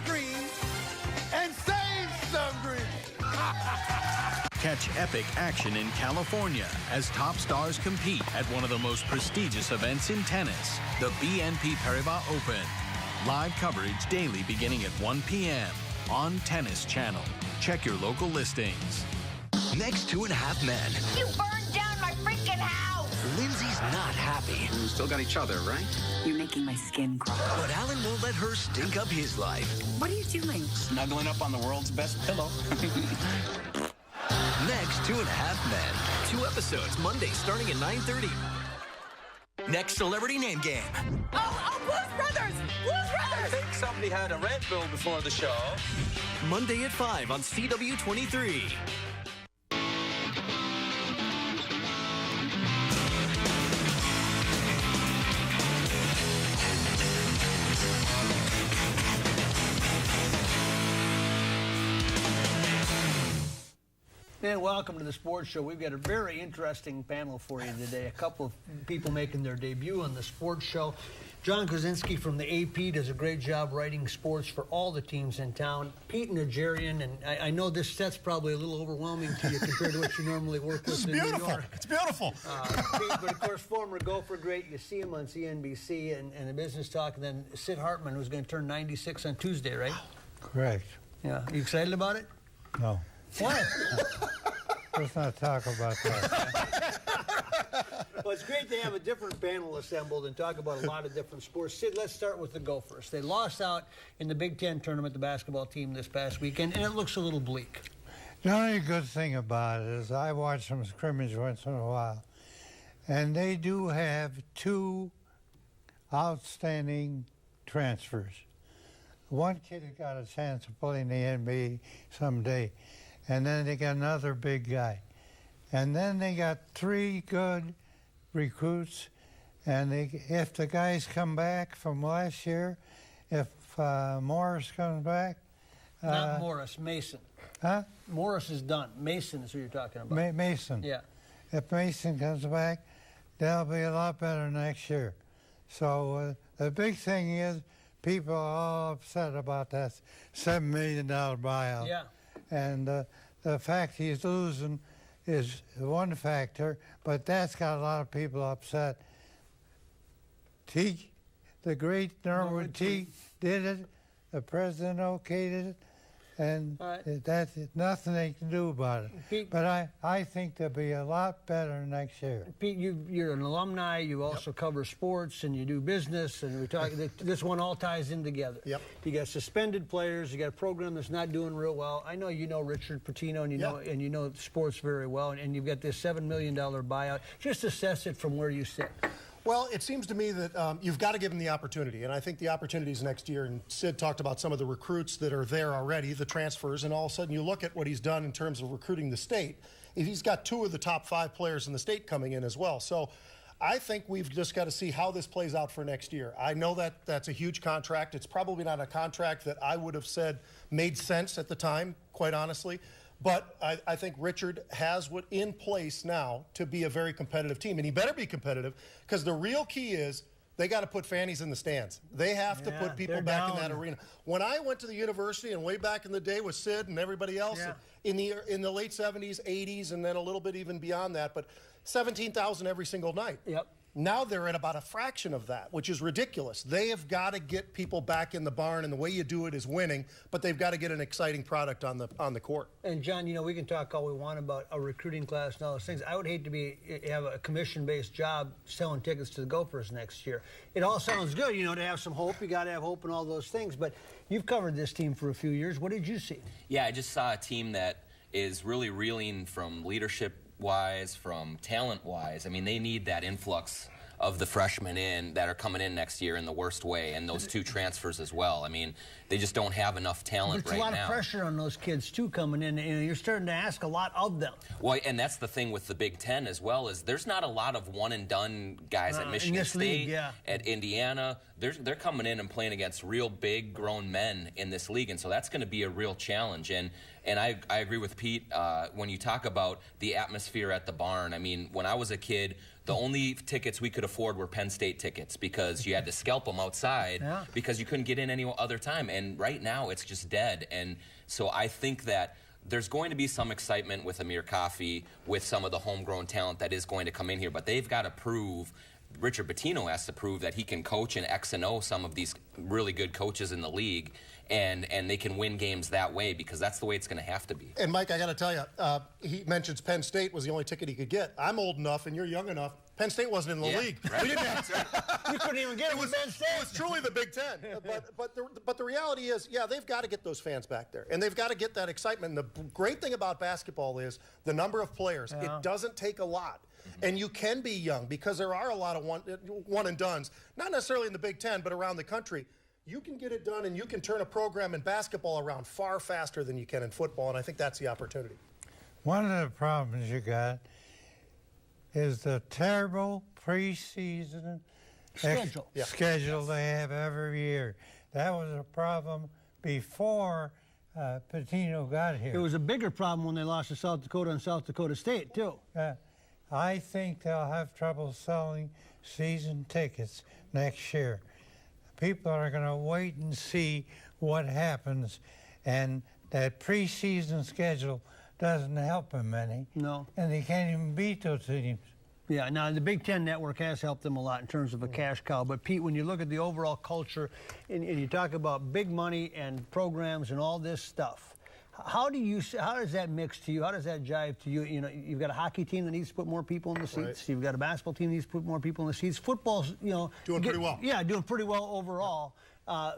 green and save some green. Catch epic action in California as top stars compete at one of the most prestigious events in tennis, the BNP Paribas Open. Live coverage daily beginning at 1 p.m. on Tennis Channel. Check your local listings. Next 2.5 Men. You burned down my freaking house! Lindsay's not happy. We still got each other, right? You're making my skin crawl. But Alan won't let her stink up his life. What are you doing? Snuggling up on the world's best pillow. Next 2.5 Men. 2 episodes, Monday starting at 9:30. Next Celebrity Name Game. Oh, Blues Brothers! Blues I Brothers! think somebody had a Red Bull before the show. Monday at 5 on CW23. And welcome to the Sports Show. We've got a very interesting panel for you today. A couple of people making their debut on the Sports Show. John Krasinski from the AP does a great job writing sports for all the teams in town. Pete Najarian, and I know this set's probably a little overwhelming to you compared to what you normally work with in New York. It's beautiful. Pete, but of course, former Gopher great. You see him on CNBC and the Business Talk. And then Sid Hartman, who's going to turn 96 on Tuesday, right? Correct. Yeah. You excited about it? No. What? Let's not talk about that. Well, it's great to have a different panel assembled and talk about a lot of different sports. Sid, let's start with the Gophers. They lost out in the Big Ten tournament, the basketball team, this past weekend, and it looks a little bleak. The only good thing about it is I watch some scrimmage once in a while, and they do have 2 outstanding transfers. One kid has got a chance of playing the NBA someday, and then they got another big guy. And then they got 3 good recruits, and if the guys come back from last year, if Morris comes back. Not Morris, Mason. Huh? Morris is done. Mason is who you're talking about. Mason. Yeah. If Mason comes back, they'll be a lot better next year. So the big thing is people are all upset about that $7 million buyout. Yeah. And the fact he's losing is one factor, but that's got a lot of people upset. Teague, the great Norwood Teague, did it. The president okayed it, and that's nothing they can do about it. Pete, but I think they'll be a lot better next year. Pete, you're an alumni. You also cover sports, and you do business, and we talk. This one all ties in together. Yep. You got suspended players. You got a program that's not doing real well. I know you know Richard Pitino, and you know sports very well, and you've got this $7 million buyout. Just assess it from where you sit. Well, it seems to me that you've got to give him the opportunity, and I think the opportunity is next year. And Sid talked about some of the recruits that are there already, the transfers, and all of a sudden you look at what he's done in terms of recruiting the state. He's got 2 of the top 5 players in the state coming in as well. So I think we've just got to see how this plays out for next year. I know that that's a huge contract. It's probably not a contract that I would have said made sense at the time, quite honestly. But I think Richard has what in place now to be a very competitive team. And he better be competitive, because the real key is they got to put fannies in the stands. They have to put people back in that arena. When I went to the university and way back in the day with Sid and everybody else, in the late 70s, 80s, and then a little bit even beyond that, but 17,000 every single night. Yep. Now they're at about a fraction of that, which is ridiculous. They have got to get people back in the barn, and the way you do it is winning, but they've got to get an exciting product on the court. And John, you know, we can talk all we want about a recruiting class and all those things. I would hate to have a commission-based job selling tickets to the Gophers next year. It all sounds good, you know, to have some hope. You got to have hope and all those things, but you've covered this team for a few years. What did you see? Yeah, I just saw a team that is really reeling from leadership-wise, from talent-wise. I mean, they need that influx of the freshmen that are coming in next year in the worst way, and those 2 transfers as well. I mean, they just don't have enough talent right now. There's a lot of pressure on those kids, too, coming in. You know, you're starting to ask a lot of them. Well, and that's the thing with the Big Ten as well, is there's not a lot of one-and-done guys at Michigan State, at Indiana. They're coming in and playing against real big, grown men in this league, and so that's going to be a real challenge. And I agree with Pete when you talk about the atmosphere at the barn. I mean, when I was a kid, The only tickets we could afford were Penn State tickets because you had to scalp them outside because you couldn't get in any other time. And right now it's just dead. And so I think that there's going to be some excitement with Amir Coffey, with some of the homegrown talent that is going to come in here, but they've got to prove, Richard Pitino has to prove that he can coach and X and O some of these really good coaches in the league, and they can win games that way, because that's the way it's going to have to be. And Mike, I got to tell you, he mentions Penn State was the only ticket he could get. I'm old enough and you're young enough. Penn State wasn't in the league. Right. We didn't have You couldn't even get it with Penn State. It was truly the Big Ten. But the reality is, yeah, they've got to get those fans back there, and they've got to get that excitement. And the great thing about basketball is the number of players. It doesn't take a lot. And you can be young, because there are a lot of one and dones, not necessarily in the Big Ten, but around the country. You can get it done, and you can turn a program in basketball around far faster than you can in football, and I think that's the opportunity. One of the problems you got is the terrible preseason schedule they have every year. That was a problem before Pitino got here. It was a bigger problem when they lost to South Dakota and South Dakota State, too. I think they'll have trouble selling season tickets next year. People are going to wait and see what happens, and that preseason schedule doesn't help them any. No. And they can't even beat those teams. Yeah, now the Big Ten Network has helped them a lot in terms of a cash cow. But, Pete, when you look at the overall culture and you talk about big money and programs and all this stuff, how does that mix to you? How does that jive to you? You know, you've got a hockey team that needs to put more people in the seats. Right. You've got a basketball team that needs to put more people in the seats. Football's, doing pretty well. Yeah, doing pretty well overall. A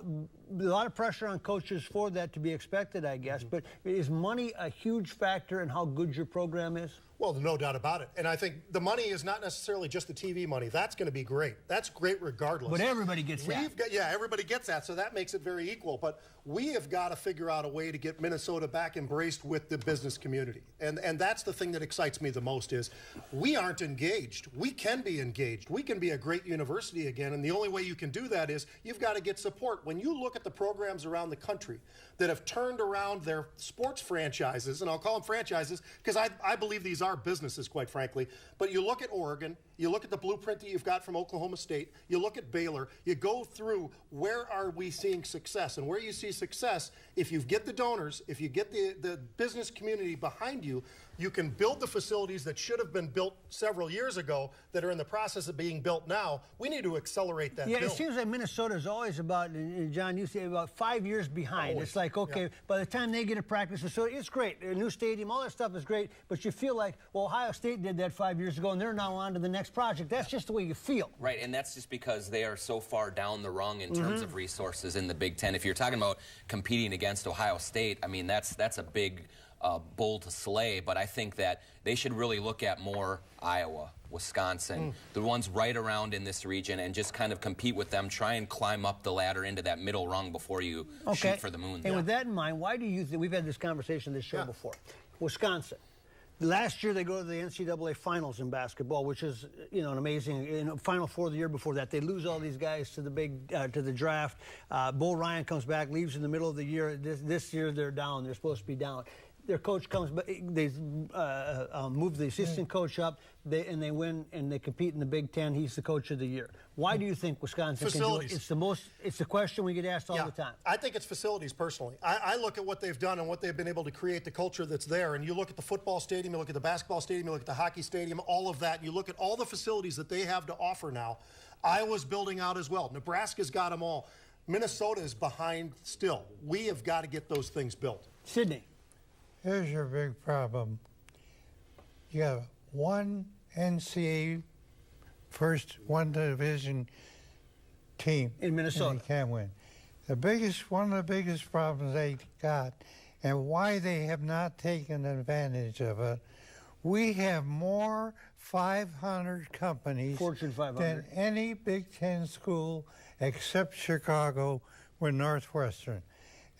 lot of pressure on coaches for that to be expected, I guess. But is money a huge factor in how good your program is? Well, no doubt about it. And I think the money is not necessarily just the TV money. That's going to be great. That's great regardless. But everybody gets that. Everybody gets that, so that makes it very equal. But we have got to figure out a way to get Minnesota back embraced with the business community. And that's the thing that excites me the most is we aren't engaged. We can be engaged. We can be a great university again, and the only way you can do that is you've got to get support. When you look at the programs around the country that have turned around their sports franchises, and I'll call them franchises because I believe these are businesses, quite frankly, but you look at Oregon, you look at the blueprint that you've got from Oklahoma State, you look at Baylor, you go through where are we seeing success, and where you see success, if you get the donors, if you get the business community behind you, you can build the facilities that should have been built several years ago that are in the process of being built now. We need to accelerate that build. It seems like Minnesota is always about, John, you say about 5 years behind. Always. It's like, okay, by the time they get a practice facility, it's great. A new stadium, all that stuff is great, but you feel like, well, Ohio State did that 5 years ago, and they're now on to the next project. That's just the way you feel. Right, and that's just because they are so far down the rung in terms of resources in the Big Ten. If you're talking about competing against Ohio State, I mean, that's a big bull to slay, but I think that they should really look at more Iowa, Wisconsin, the ones right around in this region, and just kind of compete with them, try and climb up the ladder into that middle rung before you shoot for the moon. And with that in mind, why do you think, we've had this conversation on this show before, Wisconsin. Last year they go to the NCAA finals in basketball, which is an amazing Final Four the year before that. They lose all these guys to the draft. Bo Ryan comes back, leaves in the middle of the year. This year they're down. They're supposed to be down. Their coach comes back. They move the assistant coach up. They win and they compete in the Big Ten. He's the coach of the year. Why do you think Wisconsin can do it? It's the question we get asked all the time. I think it's facilities personally. I look at what they've done and what they've been able to create, the culture that's there. And you look at the football stadium, you look at the basketball stadium, you look at the hockey stadium, all of that. And you look at all the facilities that they have to offer now. Iowa's building out as well. Nebraska's got them all. Minnesota is behind still. We have got to get those things built. Sydney. Here's your big problem. You have one NCAA first one division team in Minnesota. And you can't win. One of the biggest problems they got, and why they have not taken advantage of it, we have more 500 companies Fortune 500 than any Big Ten school except Chicago with Northwestern,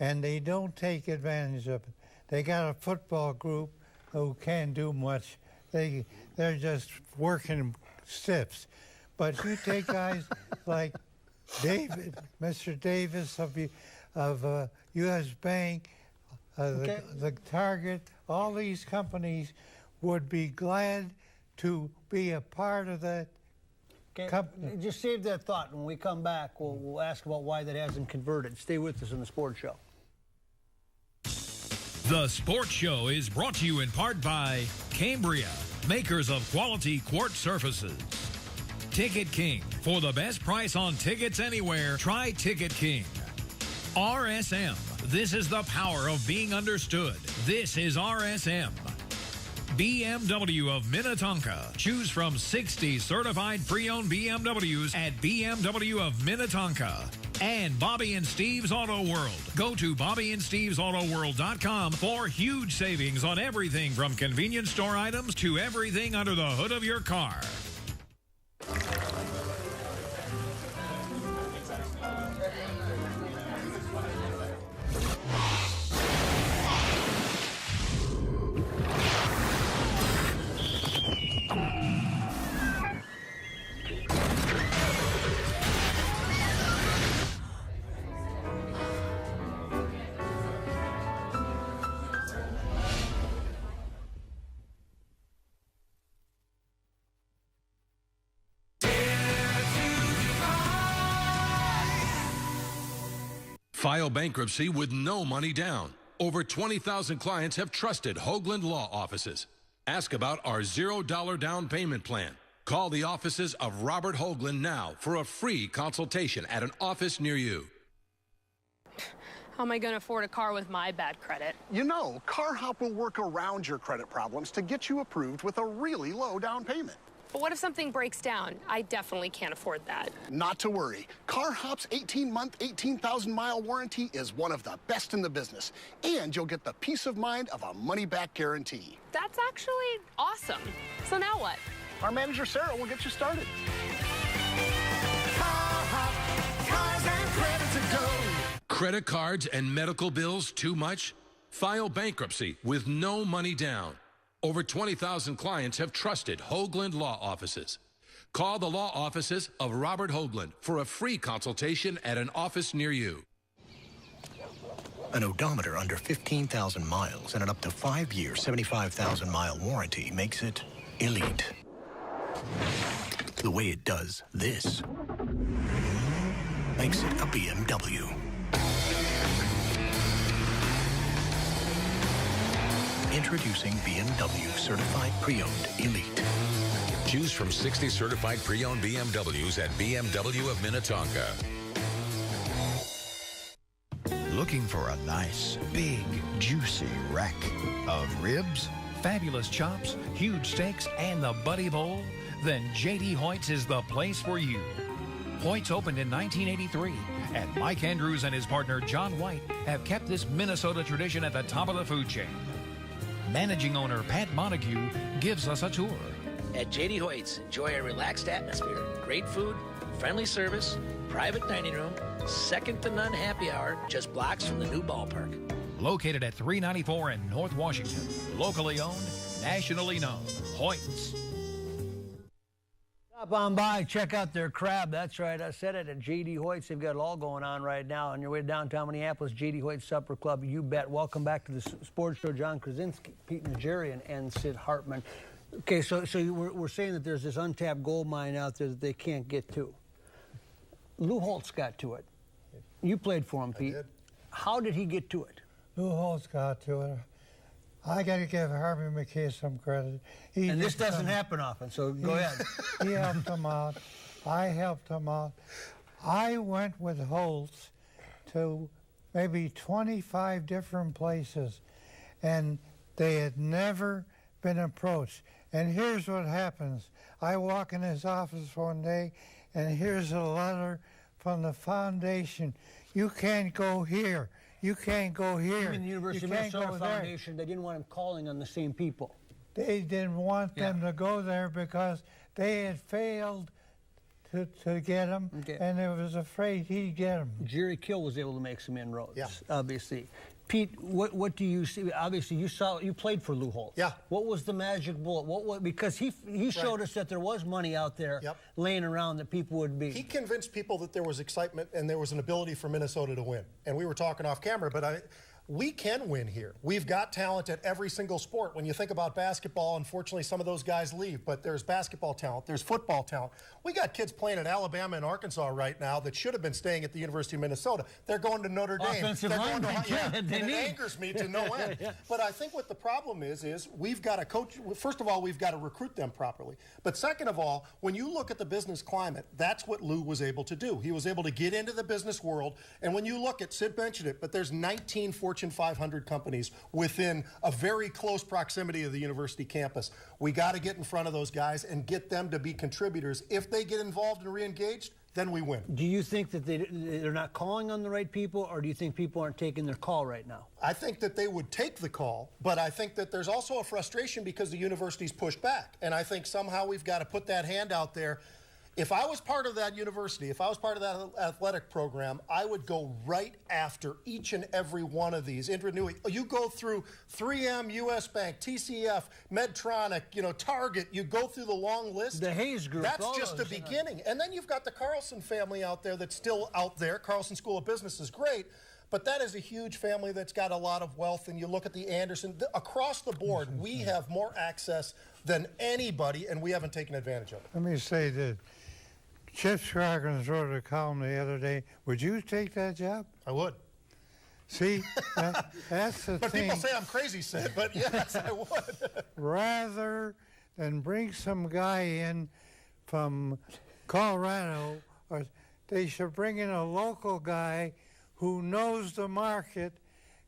and they don't take advantage of it. They got a football group who can't do much. They're just working stiffs. But you take guys like Mr. Davis of U.S. Bank, the Target, all these companies would be glad to be a part of that company. Just save that thought. When we come back, we'll ask about why that hasn't converted. Stay with us in the Sports Show. The Sports Show is brought to you in part by Cambria, makers of quality quartz surfaces. Ticket King. For the best price on tickets anywhere, try Ticket King. RSM. This is the power of being understood. This is RSM. BMW of Minnetonka. Choose from 60 certified pre-owned BMWs at BMW of Minnetonka. And Bobby and Steve's Auto World. Go to BobbyandSteve'sAutoWorld.com for huge savings on everything from convenience store items to everything under the hood of your car. File bankruptcy with no money down. Over 20,000 clients have trusted Hoagland Law Offices. Ask about our $0 down payment plan. Call the offices of Robert Hoagland now for a free consultation at an office near you. How am I going to afford a car with my bad credit? You know, CarHop will work around your credit problems to get you approved with a really low down payment. But what if something breaks down? I definitely can't afford that. Not to worry. CarHop's 18-month, 18,000-mile warranty is one of the best in the business. And you'll get the peace of mind of a money-back guarantee. That's actually awesome. So now what? Our manager, Sarah, will get you started. CarHop, cars and credit to go. Credit cards and medical bills too much? File bankruptcy with no money down. Over 20,000 clients have trusted Hoagland Law Offices. Call the law offices of Robert Hoagland for a free consultation at an office near you. An odometer under 15,000 miles and an up to 5-year, 75,000-mile warranty makes it elite. The way it does this makes it a BMW. Introducing BMW Certified Pre-Owned Elite. Choose from 60 certified pre-owned BMWs at BMW of Minnetonka. Looking for a nice, big, juicy rack of ribs, fabulous chops, huge steaks, and the Buddy Bowl? Then J.D. Hoyt's is the place for you. Hoyt's opened in 1983, and Mike Andrews and his partner John White have kept this Minnesota tradition at the top of the food chain. Managing owner Pat Montague gives us a tour. At J.D. Hoyt's, enjoy a relaxed atmosphere, great food, friendly service, private dining room, second-to-none happy hour, just blocks from the new ballpark. Located at 394 in North Washington. Locally owned, nationally known. Hoyt's. Stop on by, check out their crab. That's right, I said it at J.D. Hoyt's. They've got it all going on right now. On your way to downtown Minneapolis, J.D. Hoyt's Supper Club, you bet. Welcome back to the Sports Show. John Krasinski, Pete Najarian, and Sid Hartman. Okay, so we're saying that there's this untapped gold mine out there that they can't get to. Lou Holtz got to it. You played for him, Pete. I did. How did he get to it? Lou Holtz got to it. I got to give Harvey McKay some credit. And this doesn't happen often, so go ahead. He helped him out. I helped him out. I went with Holtz to maybe 25 different places, and they had never been approached. And here's what happens. I walk in his office one day, and here's a letter from the foundation. You can't go here. You can't go here. I mean, the University of Minnesota Foundation, they didn't want him calling on the same people. They didn't want them to go there because they had failed to get him, and they was afraid he'd get him. Jerry Kill was able to make some inroads, obviously. Pete, what do you see? Obviously, you played for Lou Holtz. Yeah. What was the magic bullet? Because he showed us that there was money out there laying around that people would be. He convinced people that there was excitement and there was an ability for Minnesota to win. And we were talking off camera, but we can win here. We've got talent at every single sport. When you think about basketball, unfortunately, some of those guys leave, but there's basketball talent, there's football talent. We got kids playing at Alabama and Arkansas right now that should have been staying at the University of Minnesota. They're going to Notre Dame. Offensive They're going linemen, to, and it angers me to no end. But I think what the problem is we've got to coach. First of all, we've got to recruit them properly. But second of all, when you look at the business climate, that's what Lou was able to do. He was able to get into the business world. And when you look at, Sid mentioned it, but there's 19 Fortune 500 companies within a very close proximity of the university campus. We got to get in front of those guys and get them to be contributors. If they get involved and re-engaged, then we win. Do you think that they're not calling on the right people, or do you think people aren't taking their call right now? I think that they would take the call, but I think that there's also a frustration because the university's pushed back. And I think somehow we've got to put that hand out there. If I was part of that university, if I was part of that athletic program, I would go right after each and every one of these. You go through 3M, US Bank, TCF, Medtronic, Target. You go through the long list. The Hayes Group. That's just the beginning. And then you've got the Carlson family out there that's still out there. Carlson School of Business is great. But that is a huge family that's got a lot of wealth. And you look at the Anderson. Across the board, we have more access than anybody, and we haven't taken advantage of it. Let me say that Chip Scroggins wrote a column the other day. Would you take that job? I would. See, that's the but thing. People say I'm crazy, Sid, but yes, I would. Rather than bring some guy in from Colorado, or they should bring in a local guy who knows the market,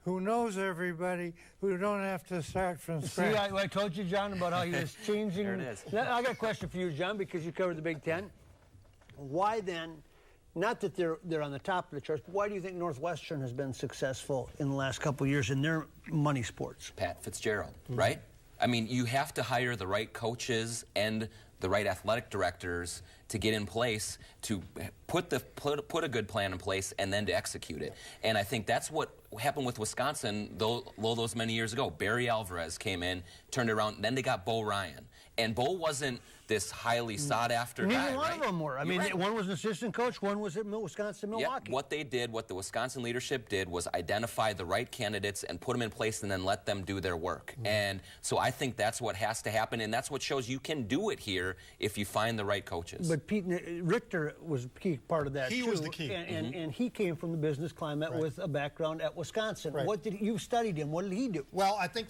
who knows everybody, who don't have to start from scratch. See, I told you, John, about how he was changing. There it is. Now, I got a question for you, John, because you covered the Big Ten. Why then, not that they're on the top of the charts, but why do you think Northwestern has been successful in the last couple of years in their money sports? Pat Fitzgerald, right? I mean, you have to hire the right coaches and the right athletic directors to get in place to put a good plan in place and then to execute it. And I think that's what happened with Wisconsin those many years ago. Barry Alvarez came in, turned it around, then they got Bo Ryan. And Bo wasn't this highly sought-after guy, Neither one right? of them were. I mean, one was an assistant coach, one was at Wisconsin, Milwaukee. What they did, what the Wisconsin leadership did, was identify the right candidates and put them in place and then let them do their work. And so I think that's what has to happen, and that's what shows you can do it here if you find the right coaches. But Pete Richter was a key part of that, He too. was the key. And he came from the business climate with a background at Wisconsin. What you studied him? What did he do? Well, I think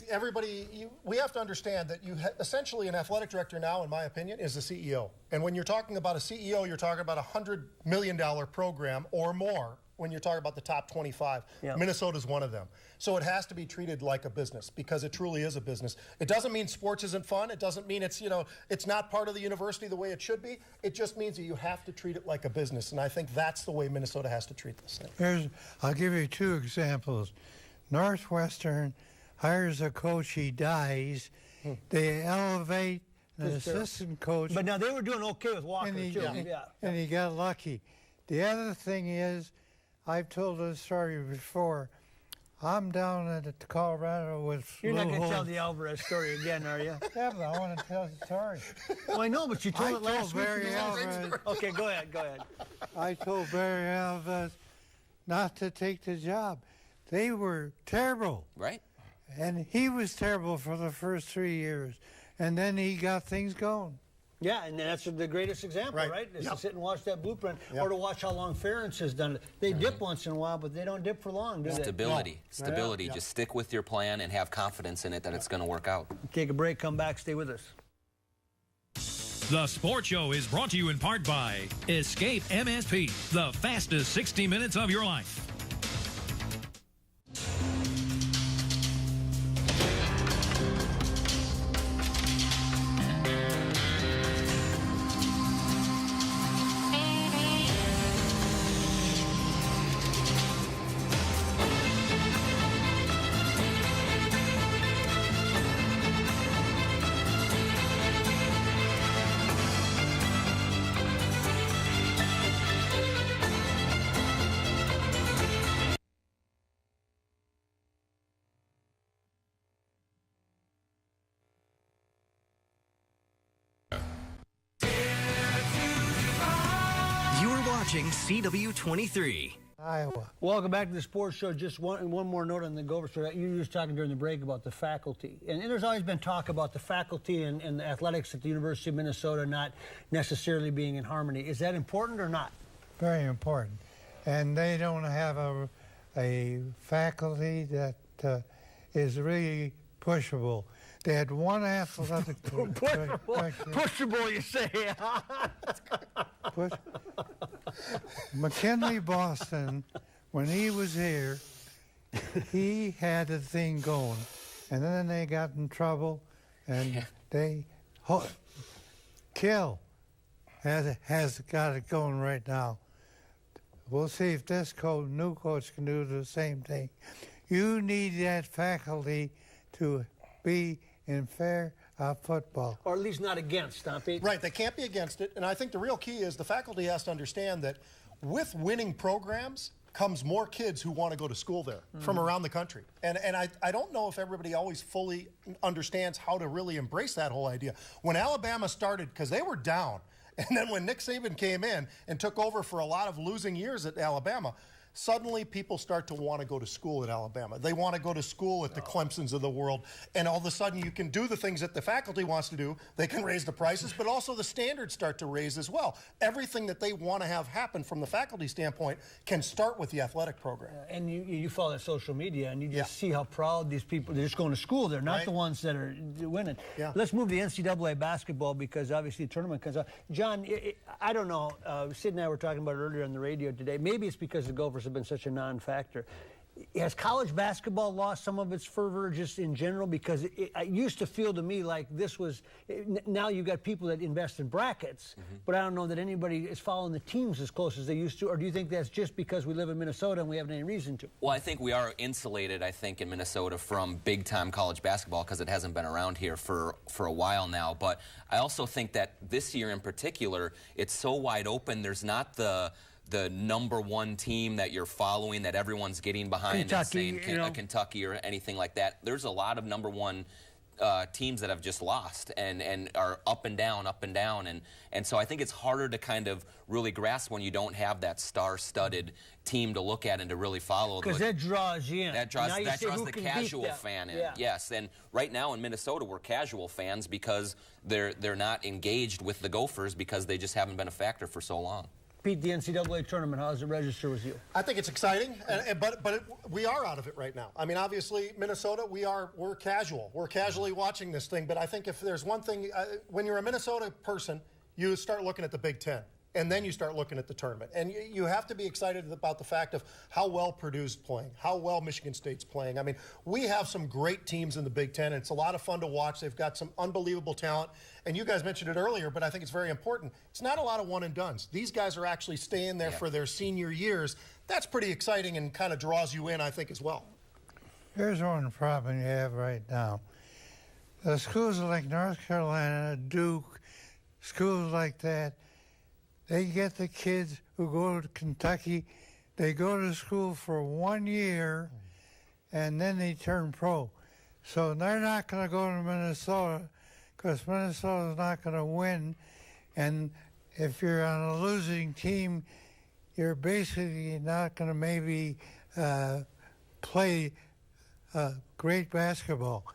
we have to understand that essentially an athletic director now, in my opinion, is the CEO. And when you're talking about a CEO, you're talking about a $100 million program or more when you're talking about the top 25. Yep. Minnesota's one of them. So it has to be treated like a business because it truly is a business. It doesn't mean sports isn't fun. It doesn't mean it's not part of the university the way it should be. It just means that you have to treat it like a business. And I think that's the way Minnesota has to treat this thing. I'll give you two examples. Northwestern hires a coach, he dies. They elevate an assistant coach. But now they were doing okay with Walker, too. And he got lucky. The other thing is, I've told this story before. I'm down at Colorado with You're not going to Lou tell Holtz. the Alvarez story again, are you? Yeah, but I want to tell the story. Well, I know, but you told I it last told week. Barry Alvarez. Okay, go ahead. I told Barry Alvarez not to take the job. They were terrible. Right. And he was terrible for the first 3 years. And then he got things going. Yeah, and that's the greatest example, right? Is to sit and watch that blueprint or to watch how long Ferentz has done it. They dip once in a while, but they don't dip for long, do they? Stability. Just stick with your plan and have confidence in it that it's going to work out. Take a break, come back, stay with us. The Sports Show is brought to you in part by Escape MSP, the fastest 60 minutes of your life. Watching CW23. Iowa. Welcome back to the Sports Show. Just one more note on the Gophers. You were just talking during the break about the faculty. And there's always been talk about the faculty and the athletics at the University of Minnesota not necessarily being in harmony. Is that important or not? Very important. And they don't have a faculty that is really pushable. They had one athletic... Pushable, you say. McKinley Boston, when he was here, he had a thing going. And then they got in trouble, and Kill has got it going right now. We'll see if this new coach can do the same thing. You need that faculty to be in fair football. Or at least not against, huh, Pete? Right, they can't be against it. And I think the real key is the faculty has to understand that with winning programs comes more kids who want to go to school there from around the country. And I don't know if everybody always fully understands how to really embrace that whole idea. When Alabama started, because they were down, and then when Nick Saban came in and took over for a lot of losing years at Alabama, suddenly people start to want to go to school at Alabama. They want to go to school at the Clemsons of the world. And all of a sudden you can do the things that the faculty wants to do. They can raise the prices, but also the standards start to raise as well. Everything that they want to have happen from the faculty standpoint can start with the athletic program. And you follow that social media, and you just see how proud these people, they're just going to school. They're not the ones that are winning. Yeah. Let's move to the NCAA basketball because obviously the tournament comes out. John, I don't know. Sid and I were talking about it earlier on the radio today. Maybe it's because the Gophers have been such a non-factor. Has college basketball lost some of its fervor just in general? Because it used to feel to me like this was, now you've got people that invest in brackets, but I don't know that anybody is following the teams as close as they used to, or do you think that's just because we live in Minnesota and we haven't any reason to? Well, I think we are insulated, I think, in Minnesota from big-time college basketball because it hasn't been around here for a while now. But I also think that this year in particular, it's so wide open, there's not the number one team that you're following that everyone's getting behind Kentucky, and saying Kentucky or anything like that. There's a lot of number one teams that have just lost and are up and down. And so I think it's harder to kind of really grasp when you don't have that star-studded team to look at and to really follow. Because that draws you in. That draws the casual fan in. Yes, and right now in Minnesota we're casual fans because they're not engaged with the Gophers because they just haven't been a factor for so long. Pete, the NCAA tournament, how does it register with you? I think it's exciting, but we are out of it right now. I mean, obviously, Minnesota, we're casual. We're casually watching this thing, but I think if there's one thing, when you're a Minnesota person, you start looking at the Big Ten. And then you start looking at the tournament. And you have to be excited about the fact of how well Purdue's playing, how well Michigan State's playing. I mean, we have some great teams in the Big Ten, and it's a lot of fun to watch. They've got some unbelievable talent. And you guys mentioned it earlier, but I think it's very important. It's not a lot of one-and-dones. These guys are actually staying there for their senior years. That's pretty exciting and kind of draws you in, I think, as well. Here's one problem you have right now. The schools like North Carolina, Duke, schools like that, they get the kids who go to Kentucky, they go to school for 1 year, and then they turn pro. So they're not going to go to Minnesota because Minnesota's not going to win. And if you're on a losing team, you're basically not going to maybe play great basketball.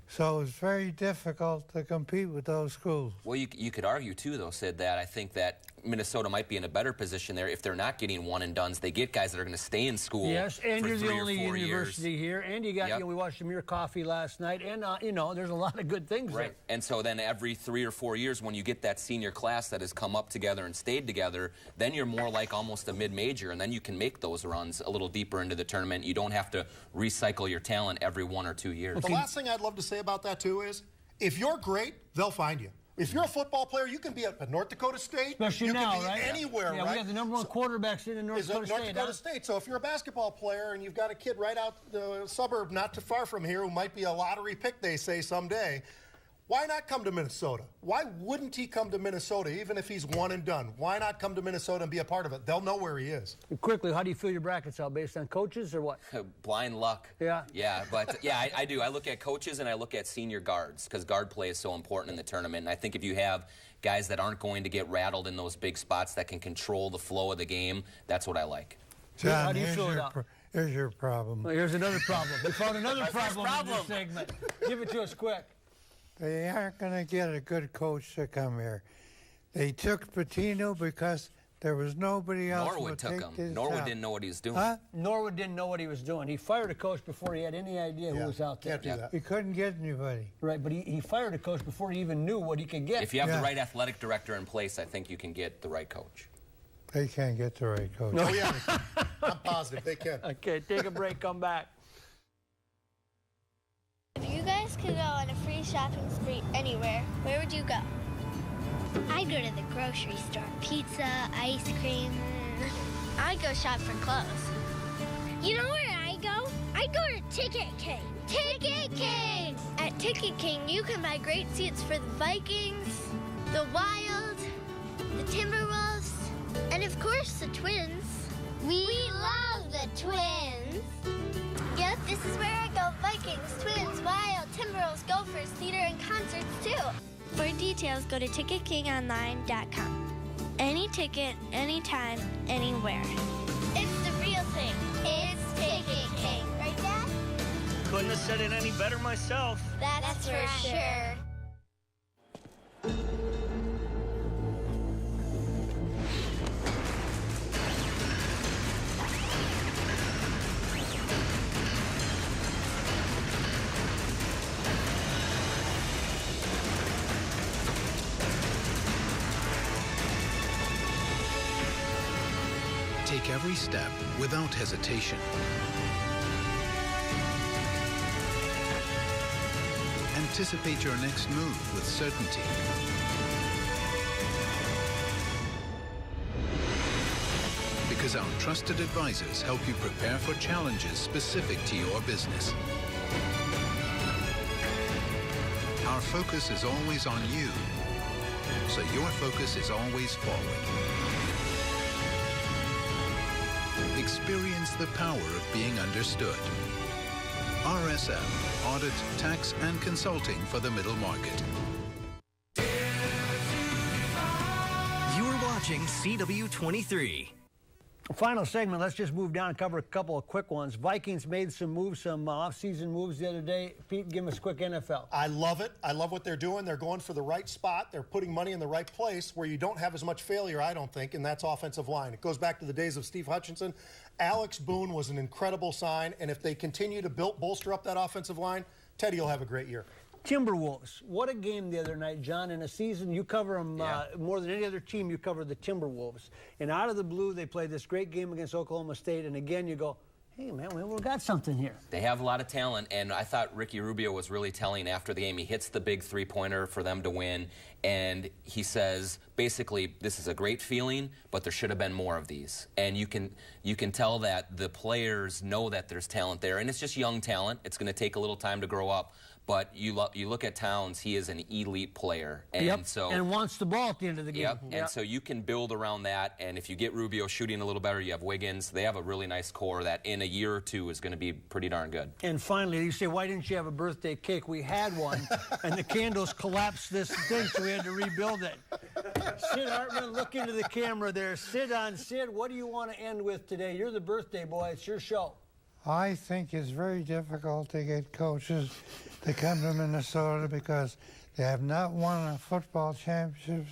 So it's very difficult to compete with those schools. Well, you could argue, too, though, Sid, that I think that Minnesota might be in a better position there if they're not getting one-and-dones. They get guys that are going to stay in school Yes, and for you're 3 the or only 4 university years. here. And you got, we watched Amir Coffee last night. And, there's a lot of good things Right. there. And so then every 3 or 4 years, when you get that senior class that has come up together and stayed together, then you're more like almost a mid-major, and then you can make those runs a little deeper into the tournament. You don't have to recycle your talent every 1 or 2 years. The last thing I'd love to say about that, too, is if you're great, they'll find you. If you're a football player, you can be at North Dakota State. Especially you now, can be right? anywhere, yeah, right? we got the number one quarterbacks in North Dakota State. So if you're a basketball player and you've got a kid right out the suburb not too far from here who might be a lottery pick, they say, someday, why not come to Minnesota? Why wouldn't he come to Minnesota, even if he's one and done? Why not come to Minnesota and be a part of it? They'll know where he is. Quickly, how do you fill your brackets out? Based on coaches or what? Blind luck. Yeah. Yeah, but I do. I look at coaches and I look at senior guards because guard play is so important in the tournament. And I think if you have guys that aren't going to get rattled in those big spots that can control the flow of the game, that's what I like. John, How do you feel here's your problem. Well, here's another problem. We found another problem in this segment. Give it to us quick. They aren't going to get a good coach to come here. They took Patino because there was nobody else. Norwood took him. Norwood didn't know what he was doing. Huh? Norwood didn't know what he was doing. He fired a coach before he had any idea who was out there. Can't do that. He couldn't get anybody. Right, but he fired a coach before he even knew what he could get. If you have the right athletic director in place, I think you can get the right coach. They can't get the right coach. Oh, yeah. I'm positive they can. Okay, take a break, come back. If you guys could go on a free shopping spree anywhere, where would you go? I'd go to the grocery store. Pizza, ice cream. I'd go shop for clothes. You know where I go? I'd go to Ticket King. Ticket King! At Ticket King, you can buy great seats for the Vikings, the Wild, the Timberwolves, and of course the Twins. We love the Twins! Yep, this is where I go. Vikings, Twins, Wild, Timberwolves, Gophers, theater, and concerts too. For details, go to TicketKingOnline.com. Any ticket, anytime, anywhere. It's the real thing. It's Ticket King. Right, Dad? Couldn't have said it any better myself. That's for sure. Take every step without hesitation. Anticipate your next move with certainty. Because our trusted advisors help you prepare for challenges specific to your business. Our focus is always on you, so your focus is always forward. Experience the power of being understood. RSM, Audit, Tax, and Consulting for the Middle Market. You are watching CW23. Final segment, let's just move down and cover a couple of quick ones. Vikings made some moves, some off-season moves the other day. Pete, give us a quick NFL. I love it. I love what they're doing. They're going for the right spot. They're putting money in the right place where you don't have as much failure, I don't think, and that's offensive line. It goes back to the days of Steve Hutchinson. Alex Boone was an incredible sign, and if they continue to bolster up that offensive line, Teddy will have a great year. Timberwolves. What a game the other night, John. In a season, you cover them more than any other team. You cover the Timberwolves. And out of the blue, they played this great game against Oklahoma State. And again, you go, hey, man, we've got something here. They have a lot of talent, and I thought Ricky Rubio was really telling after the game. He hits the big three-pointer for them to win, and he says, basically, this is a great feeling, but there should have been more of these. And you can tell that the players know that there's talent there, and it's just young talent. It's going to take a little time to grow up. But you look at Towns, he is an elite player. And and wants the ball at the end of the game. And so you can build around that. And if you get Rubio shooting a little better, you have Wiggins. They have a really nice core that in a year or two is going to be pretty darn good. And finally, you say, why didn't you have a birthday cake? We had one, and the candles collapsed this thing, so we had to rebuild it. Sid Hartman, look into the camera there. Sid, what do you want to end with today? You're the birthday boy. It's your show. I think it's very difficult to get coaches to come to Minnesota because they have not won a football championship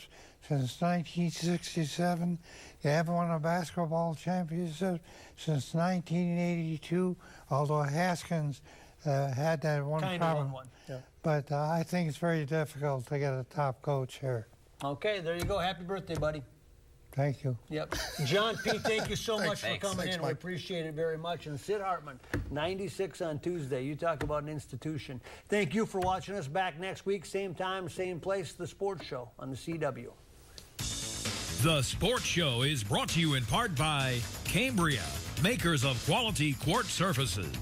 since 1967. They haven't won a basketball championship since 1982, although Haskins had that one problem. But I think it's very difficult to get a top coach here. Okay, there you go. Happy birthday, buddy. Thank you. Yep. John P., thank you so much for coming in. Mike. We appreciate it very much. And Sid Hartman, 96 on Tuesday. You talk about an institution. Thank you for watching us. Back next week, same time, same place, The Sports Show on the CW. The Sports Show is brought to you in part by Cambria, makers of quality quartz surfaces.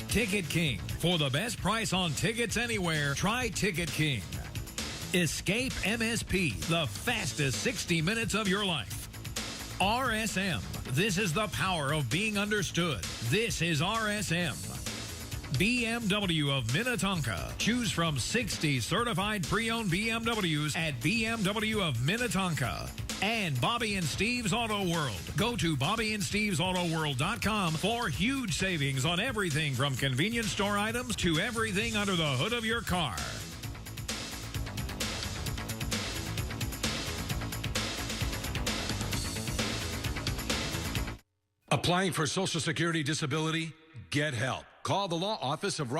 Ticket King. For the best price on tickets anywhere, try Ticket King. Escape MSP, the fastest 60 minutes of your life. RSM, this is the power of being understood. This is RSM. BMW of Minnetonka. Choose from 60 certified pre-owned BMWs at BMW of Minnetonka. And Bobby and Steve's Auto World. Go to BobbyandSteve'sAutoWorld.com for huge savings on everything from convenience store items to everything under the hood of your car. Applying for Social Security disability? Get help. Call the law office of